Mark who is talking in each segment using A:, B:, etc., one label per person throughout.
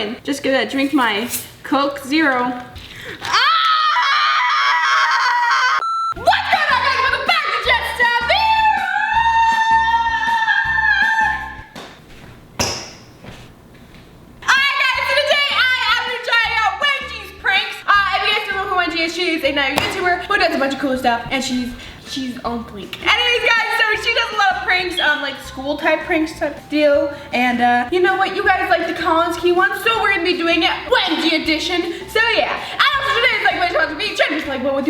A: doing? Just gonna drink my Coke Zero. Ah! What's going on, guys? Welcome back to Just Ameerah! Alright guys, so today I am trying out Wengie's pranks. If you guys don't know who Wengie is, she's another YouTuber who does a bunch of cool stuff, and she's on point. Anyways guys, so she does a lot of pranks, like school type pranks type deal. And you know what, you guys like the Collins key one, so we're gonna be doing it Wengie edition. So yeah, and also today's like my challenge to be trying to like what with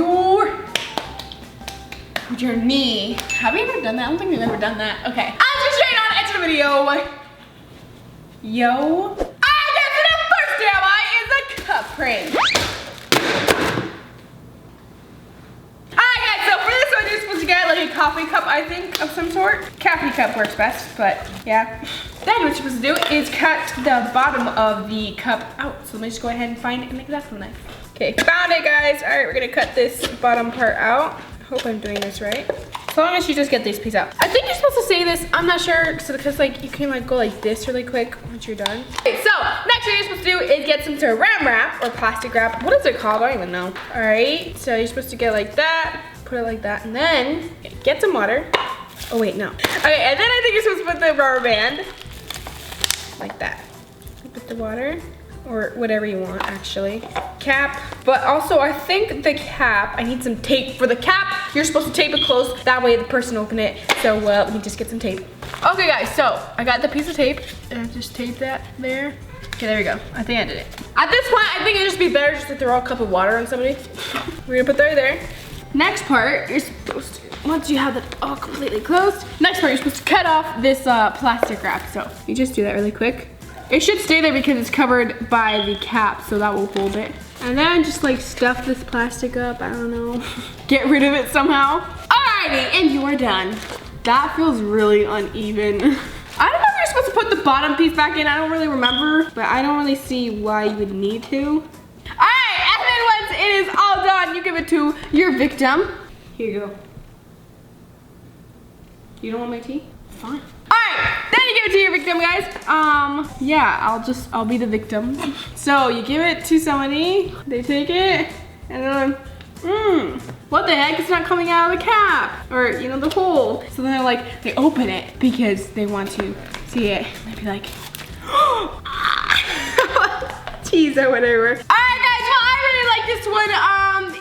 A: your knee. Have we ever done that? I don't think we've ever done that. Okay, I'll just straight on into the video. Yo. Alright guys, so the first DIY is a cup prank. Get like a coffee cup, I think, of some sort. Coffee cup works best, but yeah. Then what you're supposed to do is cut the bottom of the cup out. So let me just go ahead and find an exacto knife. Okay, found it guys. All right, we're gonna cut this bottom part out. I hope I'm doing this right. As long as you just get this piece out. I think you're supposed to say this, I'm not sure, because like you can like go like this really quick once you're done. Okay, so next thing you're supposed to do is get some sort of wrap or plastic wrap. What is it called? I don't even know. All right, so you're supposed to get like that. Put it like that, and then get some water. Oh wait, no. Okay, and then I think you're supposed to put the rubber band like that. Put the water, or whatever you want actually. Cap, but also I think the cap, I need some tape for the cap. You're supposed to tape it closed, that way the person open it. So let me just get some tape. Okay guys, so I got the piece of tape, and I just taped that there. Okay, there we go. I think I did it. At this point, I think it'd just be better just to throw a cup of water on somebody. We're gonna put that there. Next part, you're supposed to, once you have it all completely closed, next part you're supposed to cut off this plastic wrap. So you just do that really quick. It should stay there because it's covered by the cap, so that will hold it. And then just like stuff this plastic up, I don't know. Get rid of it somehow. Alrighty, and you are done. That feels really uneven. I don't know if you're supposed to put the bottom piece back in, I don't really remember, but I don't really see why you would need to. It is all done. You give it to your victim. Here you go. You don't want my tea? Fine. All right, then you give it to your victim, guys. Yeah, I'll be the victim. So you give it to somebody, they take it, and then, what the heck? It's not coming out of the cap, or you know, the hole. So then they're like, they open it because they want to see it. They'd be like, cheese or whatever. This one,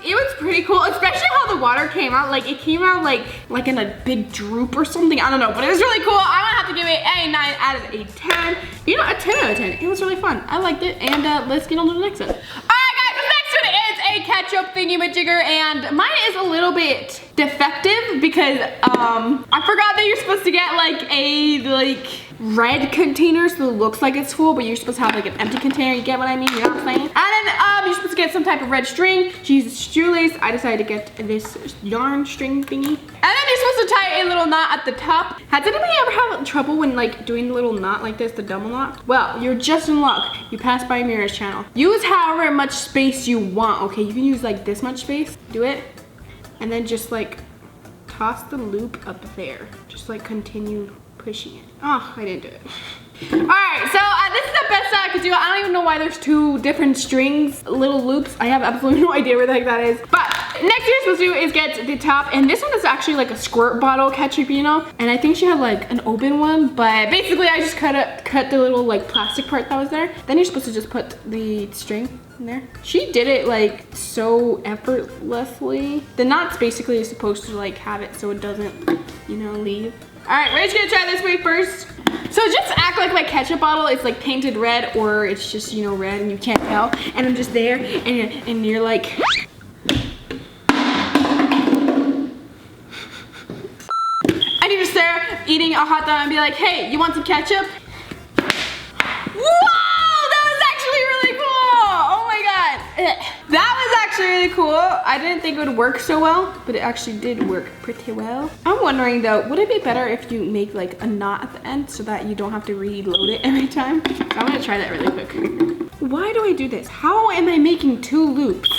A: it was pretty cool, especially how the water came out. Like it came out like in a big droop or something. I don't know, but it was really cool. I'm gonna have to give it a 9 out of a 10. You know, a 10 out of 10. It was really fun. I liked it, and let's get on to the next one. All right, guys, the next one is a ketchup thingy-majigger, and mine is a little bit defective because I forgot that you're supposed to get like a red container so it looks like it's full, but you're supposed to have like an empty container. You get what I mean? You know what I'm saying? And then you're supposed to get some type of red string. She uses shoelace. I decided to get this yarn string thingy. And then you're supposed to tie a little knot at the top. Has anybody ever had trouble when like doing the little knot like this, the double knot? Well, you're just in luck. You passed by Ameerah's channel. Use however much space you want, okay? You can use like this much space. Do it. And then just like toss the loop up there. Just like continue pushing it. Oh, I didn't do it. All right, so this is the best I could do. I don't even know why there's two different strings, little loops. I have absolutely no idea where the heck that is. But next you're supposed to do is get the top, and this one is actually like a squirt bottle ketchup, you know? And I think she had like an open one, but basically I just cut the little like plastic part that was there. Then you're supposed to just put the string in there. She did it like so effortlessly. The knots basically is supposed to like have it so it doesn't, you know, leave. All right, we're just gonna try this way first. So just act like my ketchup bottle is like painted red, or it's just, you know, red and you can't tell. And I'm just there and you're like. And you're just there eating a hot dog and be like, hey, you want some ketchup? Whoa, that was actually really cool. Oh my God. That was actually really cool. I didn't think it would work so well, but it actually did work pretty well. I'm wondering though, would it be better if you make like a knot at the end so that you don't have to reload it every time? So I'm gonna try that really quick. Why do I do this? How am I making 2 loops?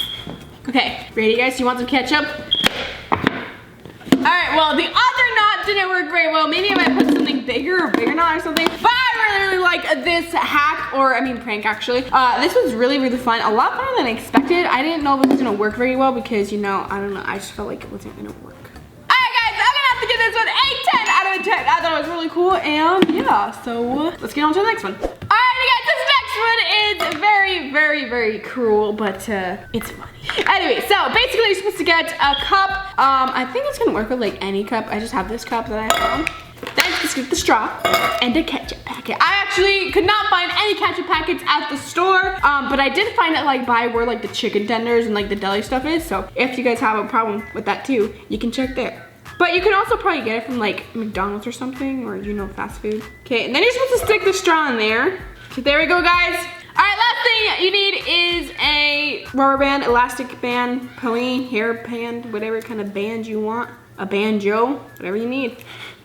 A: Okay, ready guys? You want some ketchup? All right, well, the other knot didn't work very well. Maybe if I put something bigger or bigger knot or something, but I really really like this hack, or I mean prank actually. This was really, really fun. A lot better than I expected. I didn't know it was gonna work very well because, you know, I don't know. I just felt like it wasn't gonna work. Alright guys, I'm gonna have to give this one a 10 out of 10. I thought it was really cool, and yeah, so let's get on to the next one. Alright guys, this next one is very, very, very cruel, but it's funny. Anyway, so basically you're supposed to get a cup. I think it's gonna work with like any cup. I just have this cup that I found. Then just get the straw and a ketchup packet. I actually could not find any ketchup packets at the store, but I did find it like by where like the chicken tenders and like the deli stuff is. So if you guys have a problem with that too, you can check there. But you can also probably get it from like McDonald's or something, or you know, fast food. Okay, and then you're supposed to stick the straw in there. So there we go, guys. All right, last thing you need is a rubber band, elastic band, pony, hair band, whatever kind of band you want. A banjo, whatever you need.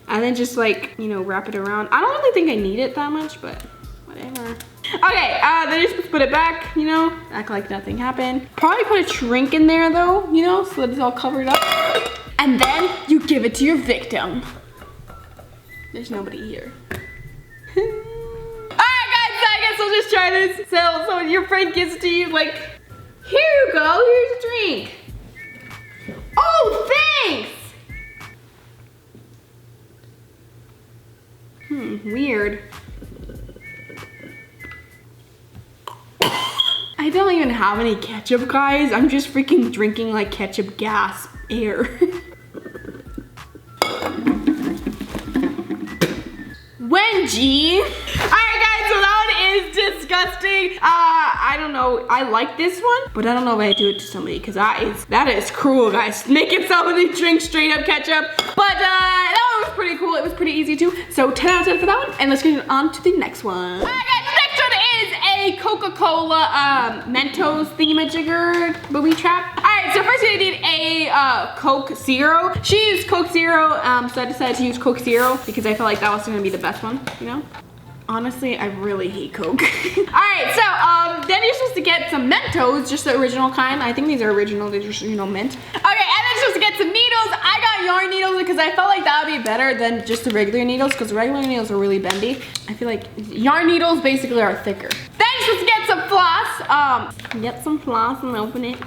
A: And then just like, you know, wrap it around. I don't really think I need it that much, but whatever. Okay, then you're supposed to put it back, you know, act like nothing happened. Probably put a shrink in there though, you know, so that it's all covered up. And then you give it to your victim. There's nobody here. Alright guys, so I guess I'll just try this. So when your friend gives it to you, like, here you go, here's a drink. Oh, thanks! Weird. I don't even have any ketchup, guys. I'm just freaking drinking like ketchup gas air. Wengie. Alright guys, so that one is disgusting. I don't know. I like this one, but I don't know if I do it to somebody because that is cruel, guys. Making somebody drink straight up ketchup. But that one was pretty cool. It was pretty easy too. So 10 out of 10 for that one. And let's get on to the next one. Alright guys, the next one is a Coca-Cola Mentos thingamajigger booby trap. Alright, so first we need a Coke Zero. She used Coke Zero, so I decided to use Coke Zero because I felt like that was gonna be the best one, you know? Honestly, I really hate Coke. Alright, so then you're supposed to get some Mentos, just the original kind. I think these are original, they're just, you know, mint. Okay, and then you're supposed to get some needles. I got yarn needles because I felt like that would be better than just the regular needles because regular needles are really bendy. I feel like yarn needles basically are thicker. Then you're supposed to get some floss. Get some floss and open it.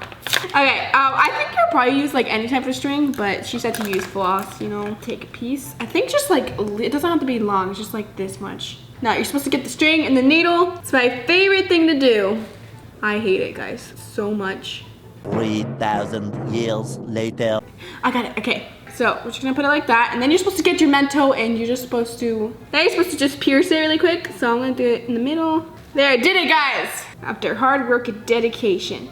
A: Okay, I think you'll probably use like any type of string, but she said to use floss, you know, take a piece. I think just like, it doesn't have to be long, it's just like this much. Now you're supposed to get the string and the needle. It's my favorite thing to do. I hate it, guys, so much.
B: 3,000 years later.
A: I got it, okay. So we're just gonna put it like that, and then you're supposed to get your Mento, and you're just supposed to, now you're supposed to just pierce it really quick. So I'm gonna do it in the middle. There, I did it, guys. After hard work and dedication.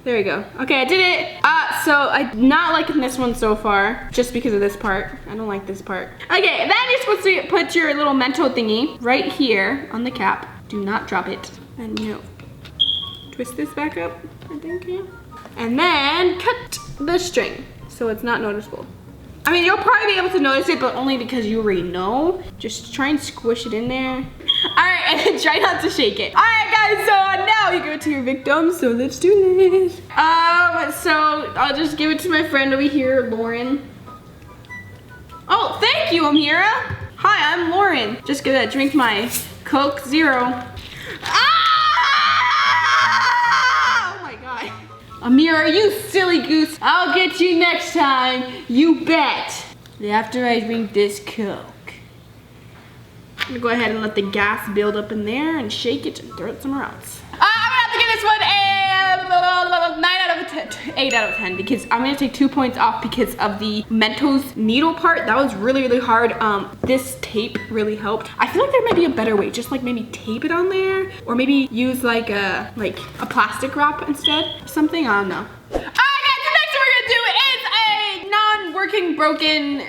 A: There we go. Okay, I did it. So I'm not liking this one so far, just because of this part. I don't like this part. Okay, then you're supposed to put your little Mento thingy right here on the cap. Do not drop it. And you know, twist this back up, I think, yeah. And then cut the string so it's not noticeable. I mean, you'll probably be able to notice it, but only because you already know. Just try and squish it in there. All right, and then try not to shake it. All right, guys, so now you give it to your victim, so let's do this. So I'll just give it to my friend over here, Lauren. Oh, thank you, Ameerah. Hi, I'm Lauren. Just gonna drink my Coke Zero. Ah! Oh my God. Ameerah, you silly goose. I'll get you next time, you bet. After I drink this Coke. I'm gonna go ahead and let the gas build up in there and shake it and throw it somewhere else. I'm gonna have to give this one a 8 out of 10 because I'm gonna take 2 points off because of the Mentos needle part. That was really, really hard. This tape really helped. I feel like there might be a better way. Just like maybe tape it on there or maybe use like a plastic wrap instead or something. I don't know. Working broken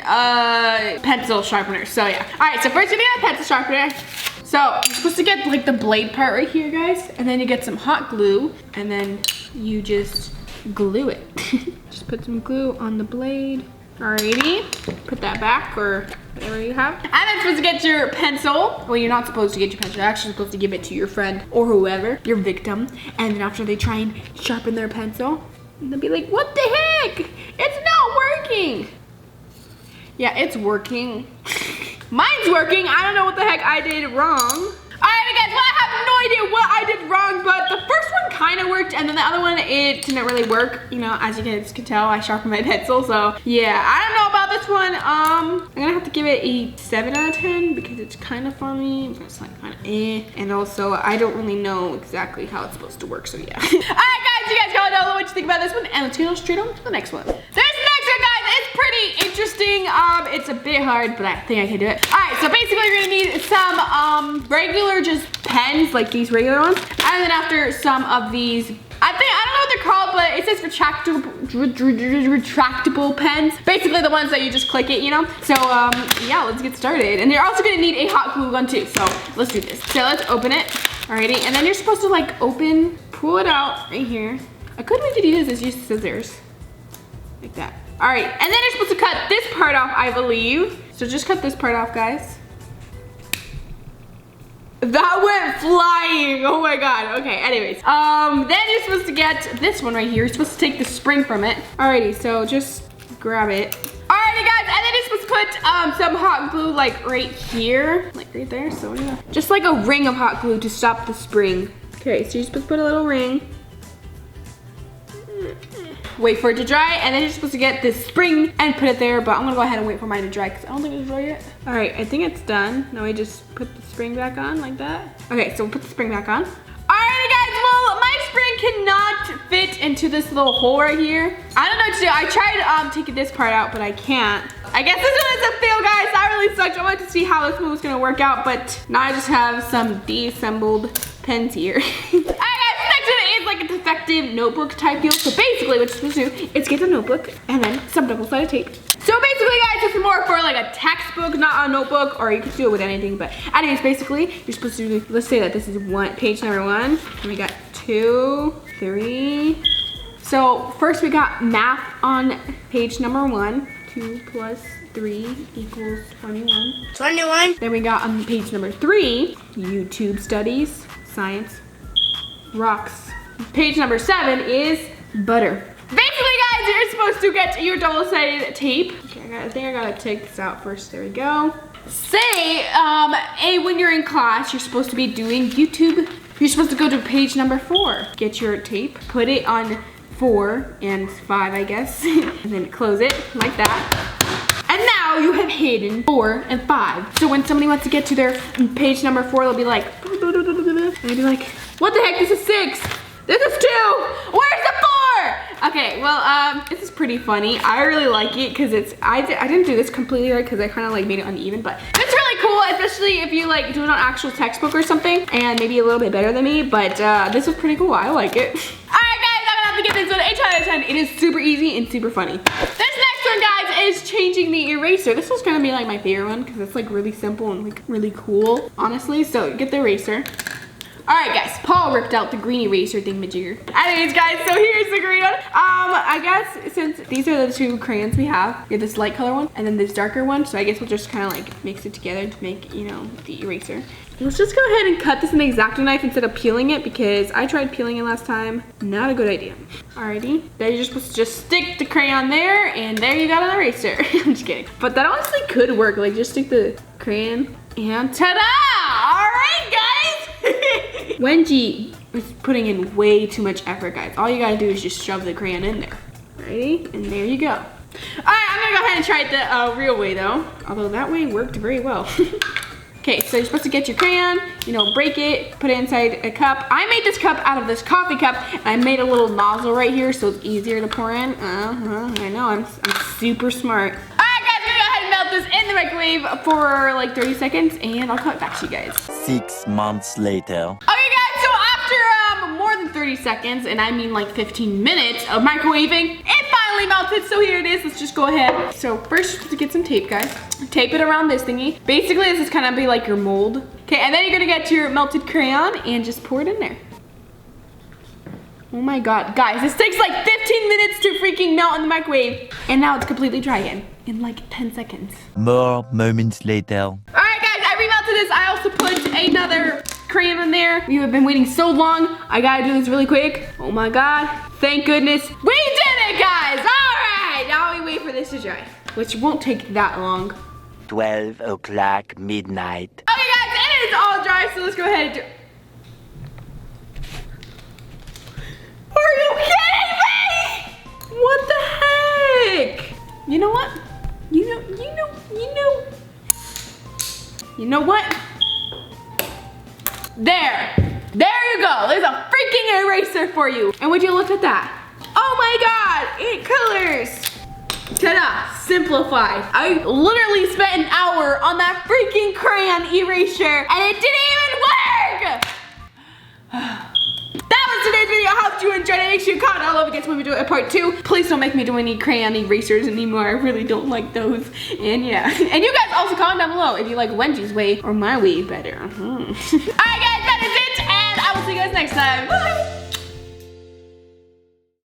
A: pencil sharpener. So yeah. Alright, so first you need a pencil sharpener. So you're supposed to get like the blade part right here, guys. And then you get some hot glue and then you just glue it. Just put some glue on the blade. Alrighty. Put that back or whatever you have. And then you're supposed to get your pencil. Well, you're not supposed to get your pencil. You're actually supposed to give it to your friend or whoever, your victim. And then after they try and sharpen their pencil, and they'll be like, what the heck? It's not working. Yeah, it's working. Mine's working. I don't know what the heck I did wrong. All idea what I did wrong, but the first one kind of worked, and then the other one, it didn't really work. You know, as you guys can tell, I sharpened my pencil, so yeah, I don't know about this one. I'm gonna have to give it a 7 out of 10 because it's kind of funny, but it's like kind of eh. And also, I don't really know exactly how it's supposed to work, so yeah. All right, guys, you guys gotta know what you think about this one, and let's go straight on to the next one. This next one, guys, is pretty interesting. It's a bit hard, but I think I can do it. All right, so basically, you're gonna need some regular just pens, like these regular ones, and then after some of these, I don't know what they're called, but it says retractable pens. Basically the ones that you just click it, you know? So yeah, let's get started. And you're also gonna need a hot glue gun too, so let's do this. So let's open it, alrighty, and then you're supposed to like pull it out right here. A good way to do this is use scissors, like that. All right, and then you're supposed to cut this part off, I believe. So just cut this part off, guys. That went flying, oh my God. Okay, anyways. Then you're supposed to get this one right here. You're supposed to take the spring from it. Alrighty, so just grab it. Alrighty, guys, and then you're supposed to put some hot glue like right here, like right there, so yeah. Just like a ring of hot glue to stop the spring. Okay, so you're supposed to put a little ring. Wait for it to dry, and then you're supposed to get this spring and put it there, but I'm gonna go ahead and wait for mine to dry because I don't think it's dry yet. All right, I think it's done. Now we just put the spring back on like that. Okay, so we'll put the spring back on. Alrighty, guys, well, my spring cannot fit into this little hole right here. I don't know what to do. I tried taking this part out, but I can't. I guess this one is a fail, guys. That really sucks. I wanted to see how this one was gonna work out, but now I just have some deassembled pens here. It's like a defective notebook type deal. So basically what you're supposed to do is get the notebook and then some double-sided tape. So basically, guys, this is more for like a textbook, not a notebook, or you could do it with anything. But anyways, basically, you're supposed to do, let's say that this is page number 1. And we got 2, 3. So first we got math on page number 1. 2 plus 3 equals 21.
C: 21.
A: Then we got on page number 3, YouTube studies, science, rocks. Page number 7 is butter. Basically, guys, you're supposed to get your double-sided tape. Okay, I think I gotta take this out first. There we go. Say, when you're in class, you're supposed to be doing YouTube. You're supposed to go to page number 4. Get your tape, put it on 4 and 5, I guess, and then close it like that. And now you have hidden 4 and 5. So when somebody wants to get to their page number 4, they'll be like, and they'll be like, what the heck, this is 6. This is 2. Where's the 4? Okay, well, this is pretty funny. I really like it because I didn't do this completely right because I kind of like made it uneven, but it's really cool, especially if you like do it on actual textbook or something, and maybe a little bit better than me, but this was pretty cool. I like it. All right, guys, I'm gonna have to give this one 8 out of 10. It is super easy and super funny. This next one, guys, is changing the eraser. This one's gonna be like my favorite one because it's like really simple and like really cool, honestly. So get the eraser. All right, guys, Paul ripped out the green eraser thingamajigger. Anyways, guys, so here's the green one. I guess since these are the 2 crayons we have this light color one and then this darker one, so I guess we'll just kind of like mix it together to make, you know, the eraser. Let's just go ahead and cut this in an X-Acto knife instead of peeling it because I tried peeling it last time. Not a good idea. Alrighty, then you're just supposed to just stick the crayon there, and there you got an eraser. I'm just kidding. But that honestly could work. Like, just stick the crayon and ta-da! All right, guys. Wengie is putting in way too much effort, guys. All you gotta do is just shove the crayon in there. Ready? And there you go. All right, I'm gonna go ahead and try it the real way though. Although that way worked very well. Okay, so you're supposed to get your crayon, you know, break it, put it inside a cup. I made this cup out of this coffee cup, and I made a little nozzle right here so it's easier to pour in. I know, I'm super smart. All right, guys, we're gonna go ahead and melt this in the microwave for like 30 seconds, and I'll come back to you guys.
B: 6 months later.
A: Okay, guys, so after more than 30 seconds, and I mean like 15 minutes of microwaving, it finally melted, so here it is. Let's just go ahead. So first, just to get some tape, guys. Tape it around this thingy. Basically, this is kind of be like your mold. Okay, and then you're gonna get your melted crayon and just pour it in there. Oh my God, guys, this takes like 15 minutes to freaking melt in the microwave. And now it's completely dry again in like 10 seconds.
B: More moments later.
A: All right, guys, I remelted this. I also put another crayon in there. We have been waiting so long. I gotta do this really quick. Oh my God, thank goodness. We did it, guys. All right, now we wait for this to dry, which won't take that long.
B: 12 o'clock midnight.
A: Okay, guys, it is all dry, so let's go ahead and do. know what? There you go. There's a freaking eraser for you. And would you look at that? Oh my God, 8 colors. Ta-da, simplified. I literally spent an hour on that freaking crayon eraser and it didn't even work. That was today's video. I hope you enjoyed it. Make sure you comment down below if you guys want me to do a part 2. Please don't make me do any crayon erasers anymore. I really don't like those. And yeah. And you guys also comment down below if you like Wengie's way or my way better. Alright guys, that is it. And I will see you guys next time. Bye.